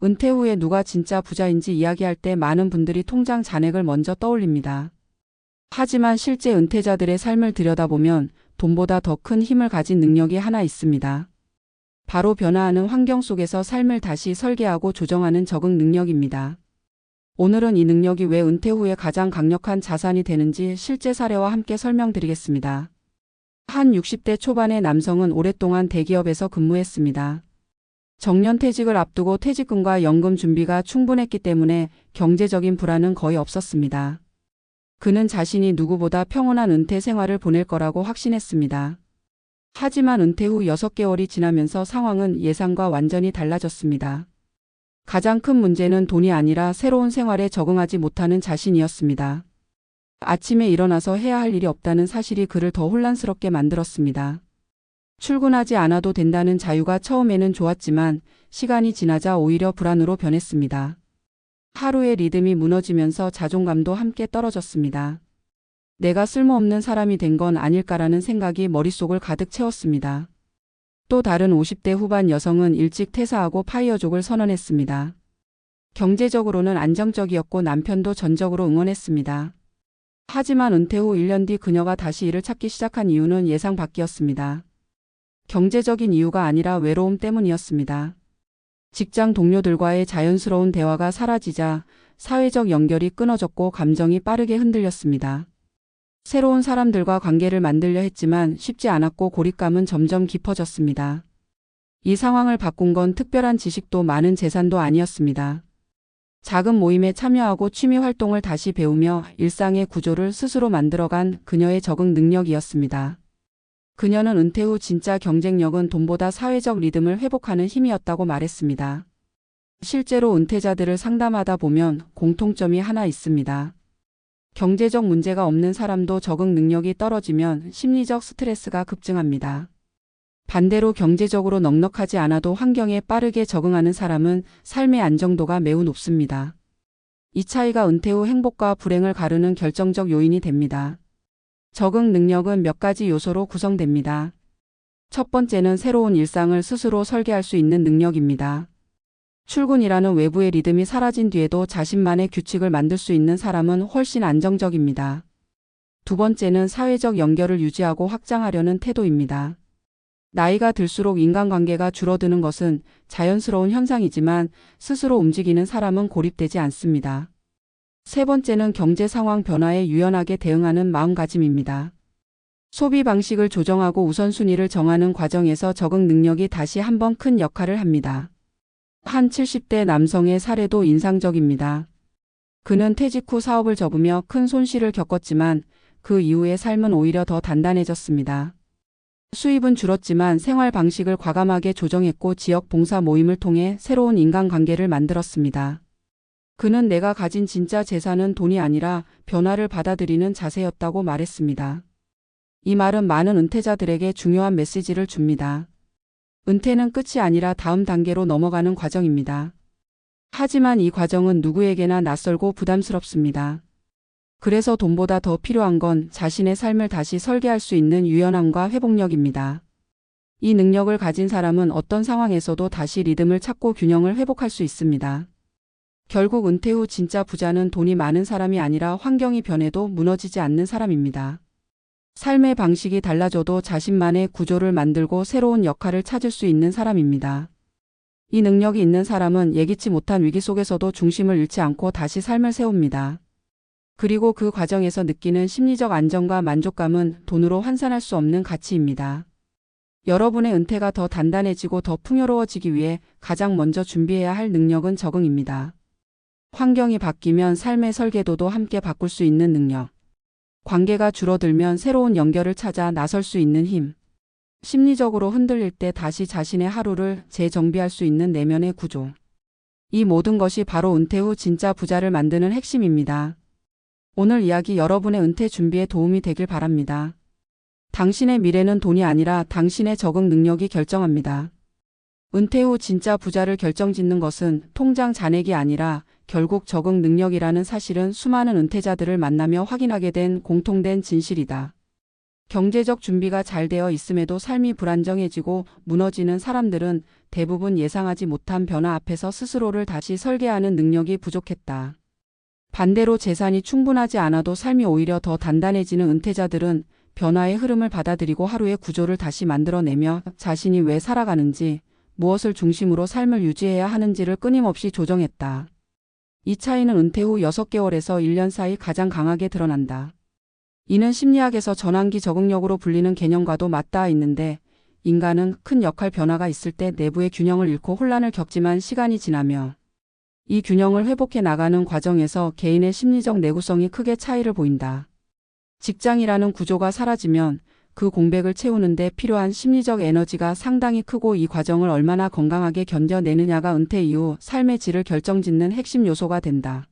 은퇴 후에 누가 진짜 부자인지 이야기할 때 많은 분들이 통장 잔액을 먼저 떠올립니다. 하지만 실제 은퇴자들의 삶을 들여다보면 돈보다 더 큰 힘을 가진 능력이 하나 있습니다. 바로 변화하는 환경 속에서 삶을 다시 설계하고 조정하는 적응 능력입니다. 오늘은 이 능력이 왜 은퇴 후에 가장 강력한 자산이 되는지 실제 사례와 함께 설명드리겠습니다. 한 60대 초반의 남성은 오랫동안 대기업에서 근무했습니다. 정년퇴직을 앞두고 퇴직금과 연금 준비가 충분했기 때문에 경제적인 불안은 거의 없었습니다. 그는 자신이 누구보다 평온한 은퇴 생활을 보낼 거라고 확신했습니다. 하지만 은퇴 후 6개월이 지나면서 상황은 예상과 완전히 달라졌습니다. 가장 큰 문제는 돈이 아니라 새로운 생활에 적응하지 못하는 자신이었습니다. 아침에 일어나서 해야 할 일이 없다는 사실이 그를 더 혼란스럽게 만들었습니다. 출근하지 않아도 된다는 자유가 처음에는 좋았지만 시간이 지나자 오히려 불안으로 변했습니다. 하루의 리듬이 무너지면서 자존감도 함께 떨어졌습니다. 내가 쓸모없는 사람이 된 건 아닐까라는 생각이 머릿속을 가득 채웠습니다. 또 다른 50대 후반 여성은 일찍 퇴사하고 파이어족을 선언했습니다. 경제적으로는 안정적이었고 남편도 전적으로 응원했습니다. 하지만 은퇴 후 1년 뒤 그녀가 다시 일을 찾기 시작한 이유는 예상 밖이었습니다. 경제적인 이유가 아니라 외로움 때문이었습니다. 직장 동료들과의 자연스러운 대화가 사라지자 사회적 연결이 끊어졌고 감정이 빠르게 흔들렸습니다. 새로운 사람들과 관계를 만들려 했지만 쉽지 않았고 고립감은 점점 깊어졌습니다. 이 상황을 바꾼 건 특별한 지식도 많은 재산도 아니었습니다. 작은 모임에 참여하고 취미 활동을 다시 배우며 일상의 구조를 스스로 만들어간 그녀의 적응 능력이었습니다. 그녀는 은퇴 후 진짜 경쟁력은 돈보다 사회적 리듬을 회복하는 힘이었다고 말했습니다. 실제로 은퇴자들을 상담하다 보면 공통점이 하나 있습니다. 경제적 문제가 없는 사람도 적응 능력이 떨어지면 심리적 스트레스가 급증합니다. 반대로 경제적으로 넉넉하지 않아도 환경에 빠르게 적응하는 사람은 삶의 안정도가 매우 높습니다. 이 차이가 은퇴 후 행복과 불행을 가르는 결정적 요인이 됩니다. 적응 능력은 몇 가지 요소로 구성됩니다. 첫 번째는 새로운 일상을 스스로 설계할 수 있는 능력입니다. 출근이라는 외부의 리듬이 사라진 뒤에도 자신만의 규칙을 만들 수 있는 사람은 훨씬 안정적입니다. 두 번째는 사회적 연결을 유지하고 확장하려는 태도입니다. 나이가 들수록 인간관계가 줄어드는 것은 자연스러운 현상이지만 스스로 움직이는 사람은 고립되지 않습니다. 세 번째는 경제 상황 변화에 유연하게 대응하는 마음가짐입니다. 소비 방식을 조정하고 우선순위를 정하는 과정에서 적응 능력이 다시 한번 큰 역할을 합니다. 한 70대 남성의 사례도 인상적입니다. 그는 퇴직 후 사업을 접으며 큰 손실을 겪었지만 그 이후의 삶은 오히려 더 단단해졌습니다. 수입은 줄었지만 생활 방식을 과감하게 조정했고 지역 봉사 모임을 통해 새로운 인간관계를 만들었습니다. 그는 내가 가진 진짜 재산은 돈이 아니라 변화를 받아들이는 자세였다고 말했습니다. 이 말은 많은 은퇴자들에게 중요한 메시지를 줍니다. 은퇴는 끝이 아니라 다음 단계로 넘어가는 과정입니다. 하지만 이 과정은 누구에게나 낯설고 부담스럽습니다. 그래서 돈보다 더 필요한 건 자신의 삶을 다시 설계할 수 있는 유연함과 회복력입니다. 이 능력을 가진 사람은 어떤 상황에서도 다시 리듬을 찾고 균형을 회복할 수 있습니다. 결국 은퇴 후 진짜 부자는 돈이 많은 사람이 아니라 환경이 변해도 무너지지 않는 사람입니다. 삶의 방식이 달라져도 자신만의 구조를 만들고 새로운 역할을 찾을 수 있는 사람입니다. 이 능력이 있는 사람은 예기치 못한 위기 속에서도 중심을 잃지 않고 다시 삶을 세웁니다. 그리고 그 과정에서 느끼는 심리적 안정과 만족감은 돈으로 환산할 수 없는 가치입니다. 여러분의 은퇴가 더 단단해지고 더 풍요로워지기 위해 가장 먼저 준비해야 할 능력은 적응입니다. 환경이 바뀌면 삶의 설계도도 함께 바꿀 수 있는 능력. 관계가 줄어들면 새로운 연결을 찾아 나설 수 있는 힘. 심리적으로 흔들릴 때 다시 자신의 하루를 재정비할 수 있는 내면의 구조. 이 모든 것이 바로 은퇴 후 진짜 부자를 만드는 핵심입니다. 오늘 이야기 여러분의 은퇴 준비에 도움이 되길 바랍니다. 당신의 미래는 돈이 아니라 당신의 적응 능력이 결정합니다. 은퇴 후 진짜 부자를 결정짓는 것은 통장 잔액이 아니라 결국 적응 능력이라는 사실은 수많은 은퇴자들을 만나며 확인하게 된 공통된 진실이다. 경제적 준비가 잘 되어 있음에도 삶이 불안정해지고 무너지는 사람들은 대부분 예상하지 못한 변화 앞에서 스스로를 다시 설계하는 능력이 부족했다. 반대로 재산이 충분하지 않아도 삶이 오히려 더 단단해지는 은퇴자들은 변화의 흐름을 받아들이고 하루의 구조를 다시 만들어내며 자신이 왜 살아가는지, 무엇을 중심으로 삶을 유지해야 하는지를 끊임없이 조정했다. 이 차이는 은퇴 후 6개월에서 1년 사이 가장 강하게 드러난다. 이는 심리학에서 전환기 적응력으로 불리는 개념과도 맞닿아 있는데, 인간은 큰 역할 변화가 있을 때 내부의 균형을 잃고 혼란을 겪지만 시간이 지나며 이 균형을 회복해 나가는 과정에서 개인의 심리적 내구성이 크게 차이를 보인다. 직장이라는 구조가 사라지면 그 공백을 채우는데 필요한 심리적 에너지가 상당히 크고 이 과정을 얼마나 건강하게 견뎌내느냐가 은퇴 이후 삶의 질을 결정짓는 핵심 요소가 된다.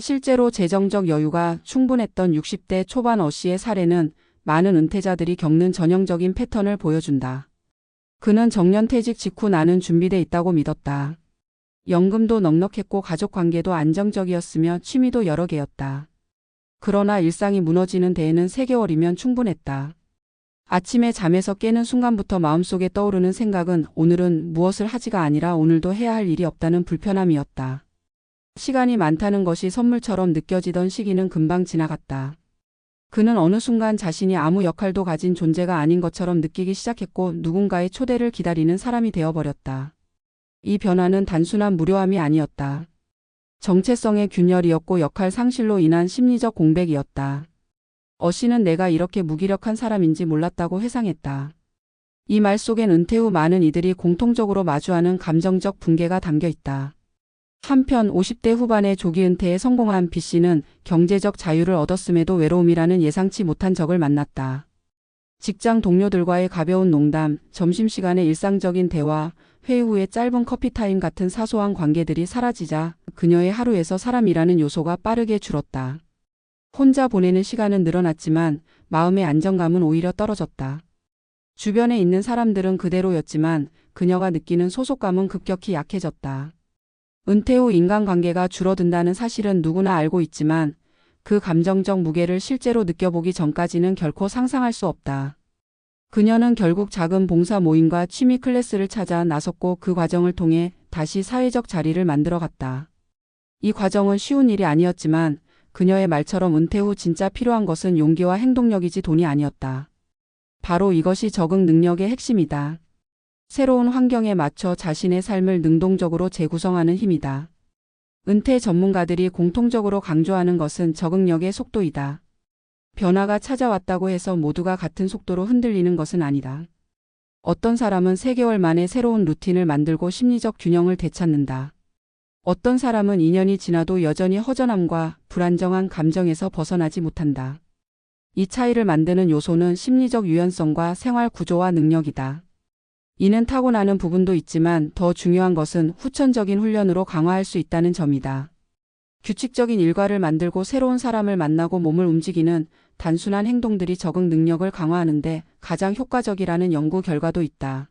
실제로 재정적 여유가 충분했던 60대 초반 씨의 사례는 많은 은퇴자들이 겪는 전형적인 패턴을 보여준다. 그는 정년퇴직 직후 나는 준비돼 있다고 믿었다. 연금도 넉넉했고 가족관계도 안정적이었으며 취미도 여러 개였다. 그러나 일상이 무너지는 데에는 3개월이면 충분했다. 아침에 잠에서 깨는 순간부터 마음속에 떠오르는 생각은 오늘은 무엇을 하지가 아니라 오늘도 해야 할 일이 없다는 불편함이었다. 시간이 많다는 것이 선물처럼 느껴지던 시기는 금방 지나갔다. 그는 어느 순간 자신이 아무 역할도 가진 존재가 아닌 것처럼 느끼기 시작했고 누군가의 초대를 기다리는 사람이 되어버렸다. 이 변화는 단순한 무료함이 아니었다. 정체성의 균열이었고 역할 상실로 인한 심리적 공백이었다. 씨는 내가 이렇게 무기력한 사람인지 몰랐다고 회상했다. 이 말 속엔 은퇴 후 많은 이들이 공통적으로 마주하는 감정적 붕괴가 담겨 있다. 한편 50대 후반의 조기 은퇴에 성공한 B씨는 경제적 자유를 얻었음에도 외로움이라는 예상치 못한 적을 만났다. 직장 동료들과의 가벼운 농담, 점심시간의 일상적인 대화, 회의 후의 짧은 커피타임 같은 사소한 관계들이 사라지자 그녀의 하루에서 사람이라는 요소가 빠르게 줄었다. 혼자 보내는 시간은 늘어났지만 마음의 안정감은 오히려 떨어졌다. 주변에 있는 사람들은 그대로였지만 그녀가 느끼는 소속감은 급격히 약해졌다. 은퇴 후 인간관계가 줄어든다는 사실은 누구나 알고 있지만 그 감정적 무게를 실제로 느껴보기 전까지는 결코 상상할 수 없다. 그녀는 결국 작은 봉사 모임과 취미 클래스를 찾아 나섰고 그 과정을 통해 다시 사회적 자리를 만들어갔다. 이 과정은 쉬운 일이 아니었지만 그녀의 말처럼 은퇴 후 진짜 필요한 것은 용기와 행동력이지 돈이 아니었다. 바로 이것이 적응 능력의 핵심이다. 새로운 환경에 맞춰 자신의 삶을 능동적으로 재구성하는 힘이다. 은퇴 전문가들이 공통적으로 강조하는 것은 적응력의 속도이다. 변화가 찾아왔다고 해서 모두가 같은 속도로 흔들리는 것은 아니다. 어떤 사람은 3개월 만에 새로운 루틴을 만들고 심리적 균형을 되찾는다. 어떤 사람은 2년이 지나도 여전히 허전함과 불안정한 감정에서 벗어나지 못한다. 이 차이를 만드는 요소는 심리적 유연성과 생활 구조와 능력이다. 이는 타고나는 부분도 있지만 더 중요한 것은 후천적인 훈련으로 강화할 수 있다는 점이다. 규칙적인 일과를 만들고 새로운 사람을 만나고 몸을 움직이는 단순한 행동들이 적응 능력을 강화하는데 가장 효과적이라는 연구 결과도 있다.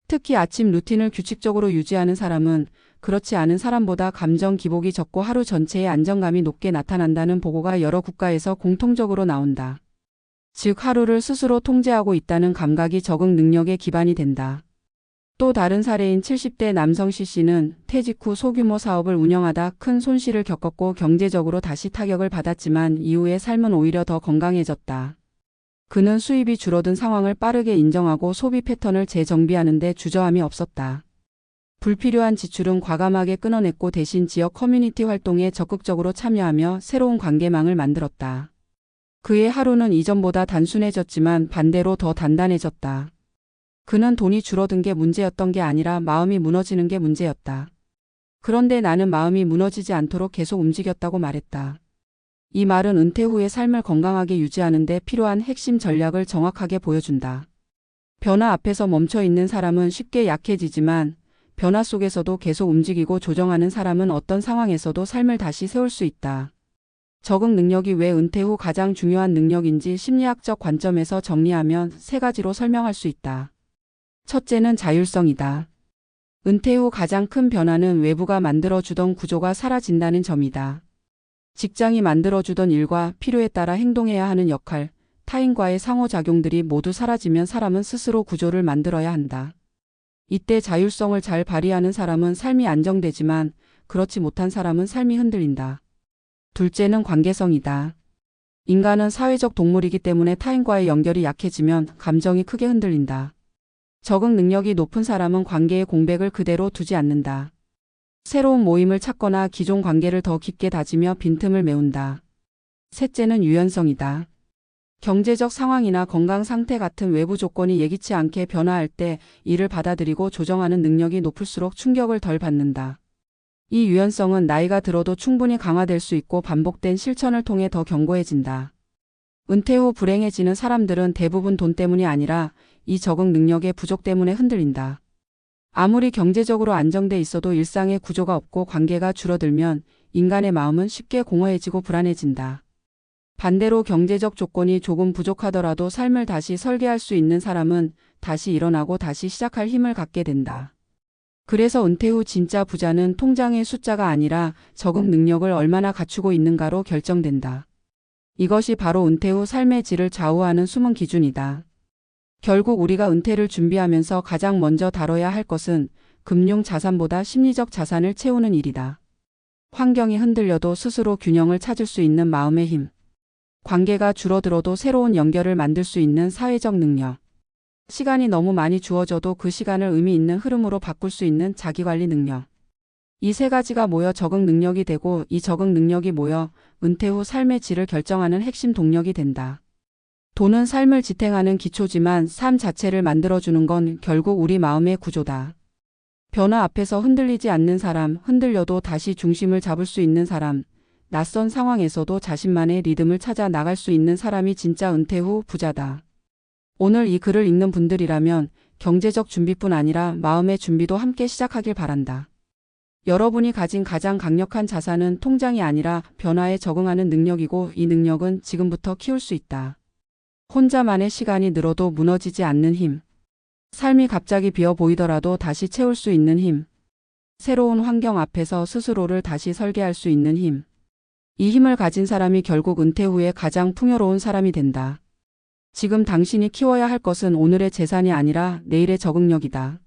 특히 아침 루틴을 규칙적으로 유지하는 사람은 그렇지 않은 사람보다 감정 기복이 적고 하루 전체의 안정감이 높게 나타난다는 보고가 여러 국가에서 공통적으로 나온다. 즉 하루를 스스로 통제하고 있다는 감각이 적응 능력의 기반이 된다. 또 다른 사례인 70대 남성 C씨는 퇴직 후 소규모 사업을 운영하다 큰 손실을 겪었고 경제적으로 다시 타격을 받았지만 이후의 삶은 오히려 더 건강해졌다. 그는 수입이 줄어든 상황을 빠르게 인정하고 소비 패턴을 재정비하는 데 주저함이 없었다. 불필요한 지출은 과감하게 끊어냈고 대신 지역 커뮤니티 활동에 적극적으로 참여하며 새로운 관계망을 만들었다. 그의 하루는 이전보다 단순해졌지만 반대로 더 단단해졌다. 그는 돈이 줄어든 게 문제였던 게 아니라 마음이 무너지는 게 문제였다. 그런데 나는 마음이 무너지지 않도록 계속 움직였다고 말했다. 이 말은 은퇴 후의 삶을 건강하게 유지하는 데 필요한 핵심 전략을 정확하게 보여준다. 변화 앞에서 멈춰 있는 사람은 쉽게 약해지지만 변화 속에서도 계속 움직이고 조정하는 사람은 어떤 상황에서도 삶을 다시 세울 수 있다. 적응 능력이 왜 은퇴 후 가장 중요한 능력인지 심리학적 관점에서 정리하면 3가지로 설명할 수 있다. 첫째는 자율성이다. 은퇴 후 가장 큰 변화는 외부가 만들어주던 구조가 사라진다는 점이다. 직장이 만들어주던 일과 필요에 따라 행동해야 하는 역할, 타인과의 상호작용들이 모두 사라지면 사람은 스스로 구조를 만들어야 한다. 이때 자율성을 잘 발휘하는 사람은 삶이 안정되지만 그렇지 못한 사람은 삶이 흔들린다. 둘째는 관계성이다. 인간은 사회적 동물이기 때문에 타인과의 연결이 약해지면 감정이 크게 흔들린다. 적응 능력이 높은 사람은 관계의 공백을 그대로 두지 않는다. 새로운 모임을 찾거나 기존 관계를 더 깊게 다지며 빈틈을 메운다. 셋째는 유연성이다. 경제적 상황이나 건강 상태 같은 외부 조건이 예기치 않게 변화할 때 이를 받아들이고 조정하는 능력이 높을수록 충격을 덜 받는다. 이 유연성은 나이가 들어도 충분히 강화될 수 있고 반복된 실천을 통해 더 견고해진다. 은퇴 후 불행해지는 사람들은 대부분 돈 때문이 아니라 이 적응 능력의 부족 때문에 흔들린다. 아무리 경제적으로 안정돼 있어도 일상의 구조가 없고 관계가 줄어들면 인간의 마음은 쉽게 공허해지고 불안해진다. 반대로 경제적 조건이 조금 부족하더라도 삶을 다시 설계할 수 있는 사람은 다시 일어나고 다시 시작할 힘을 갖게 된다. 그래서 은퇴 후 진짜 부자는 통장의 숫자가 아니라 적응 능력을 얼마나 갖추고 있는가로 결정된다. 이것이 바로 은퇴 후 삶의 질을 좌우하는 숨은 기준이다. 결국 우리가 은퇴를 준비하면서 가장 먼저 다뤄야 할 것은 금융 자산보다 심리적 자산을 채우는 일이다. 환경이 흔들려도 스스로 균형을 찾을 수 있는 마음의 힘. 관계가 줄어들어도 새로운 연결을 만들 수 있는 사회적 능력. 시간이 너무 많이 주어져도 그 시간을 의미 있는 흐름으로 바꿀 수 있는 자기관리 능력. 이 세 가지가 모여 적응 능력이 되고 이 적응 능력이 모여 은퇴 후 삶의 질을 결정하는 핵심 동력이 된다. 돈은 삶을 지탱하는 기초지만 삶 자체를 만들어주는 건 결국 우리 마음의 구조다. 변화 앞에서 흔들리지 않는 사람, 흔들려도 다시 중심을 잡을 수 있는 사람, 낯선 상황에서도 자신만의 리듬을 찾아 나갈 수 있는 사람이 진짜 은퇴 후 부자다. 오늘 이 글을 읽는 분들이라면 경제적 준비뿐 아니라 마음의 준비도 함께 시작하길 바란다. 여러분이 가진 가장 강력한 자산은 통장이 아니라 변화에 적응하는 능력이고 이 능력은 지금부터 키울 수 있다. 혼자만의 시간이 늘어도 무너지지 않는 힘. 삶이 갑자기 비어 보이더라도 다시 채울 수 있는 힘. 새로운 환경 앞에서 스스로를 다시 설계할 수 있는 힘. 이 힘을 가진 사람이 결국 은퇴 후에 가장 풍요로운 사람이 된다. 지금 당신이 키워야 할 것은 오늘의 재산이 아니라 내일의 적응력이다.